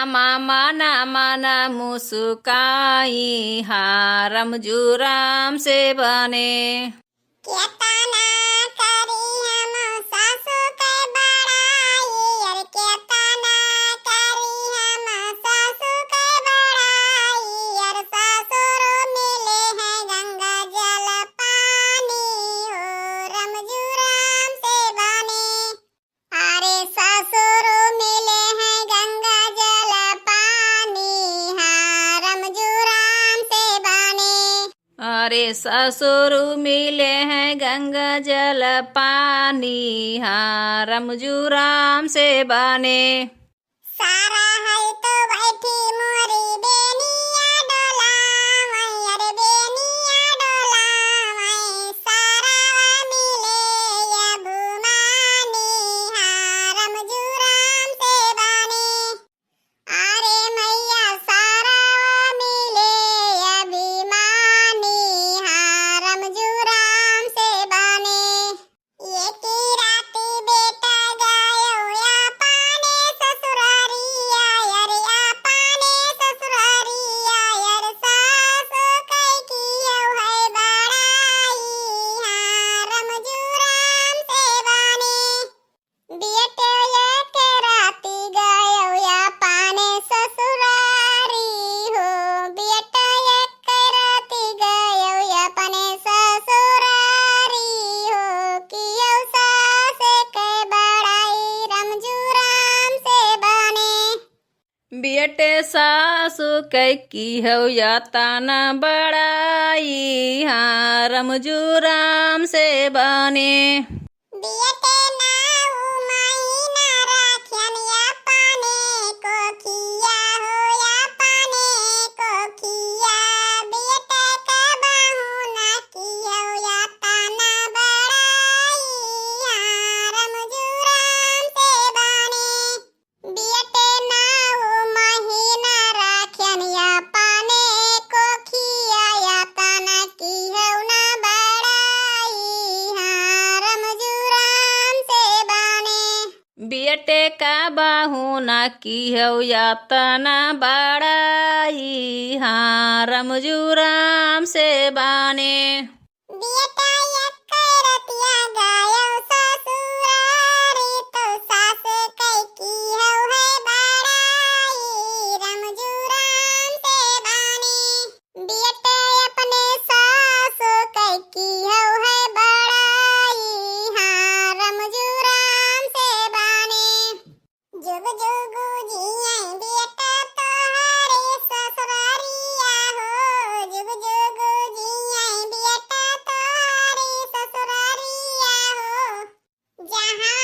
मामा ना माना मुस्काई हारम जुराम से बने। केतना करी हम सासू के बड़ाई, अरे केतना करी हम सासू के बड़ाई, अरे ससुर मिले हैं गंगा जल पानी हो रमजुराम से बने। अरे ससुर मिले हैं गंगा जल पानी हाँ रमजुराम से बने। अरे ससुर मिले हैं गंगा जल पानी हारम जुराम से बने। सारा है तो बैठी मोरी बेनिया डोलावई, अरे बेनिया डोलावई, सारा मिले अभिमानी हाँ रमजुराम से बने। अरे मैया सारा मिले अभिमानी हाँ रमजुराम से बने। ये की राती बेटा गयो या पाने ससुरारिया, अरे या पाने ससुरारिया, अरे सासु कई कियो है बड़ाई हाँ रमजुराम से बने। बेटे एक राती गयो या पाने ससुरारी हो, बेटा एक राती गयो या पाने ससुरारी हो, कियो सास के बड़ाई रमजुराम से बने। बेटे सासु की हो या ताना बड़ाई हारम जुराम से बने। बेटे नाऊ महीना राखियन या पाने को किया हो या पाने को किया, बेटे के बहू ना किया या ताना बड़ाई हाँ रमजुराम से बने। बेटे नाऊ महीना राखियन या पाने को किया या ताना किया ना बड़ाई हाँ रमजुराम से बने। बेटे का बाहू ना की हो या तना बड़ाई हारम जुराम से बने। बेटा एक रतिया गयो ससुरारी, तो सास कई की हो है बड़ाई रमजुराम से बने। बेटे अपने सास कई की हो है बड़ाई हाँ रमजुराम से बने। जुग जुग जिये बेटा तोहरे ससुरारिया हो, जुग जुग जिये बेटा तोहरे ससुरारिया हो, जहाँ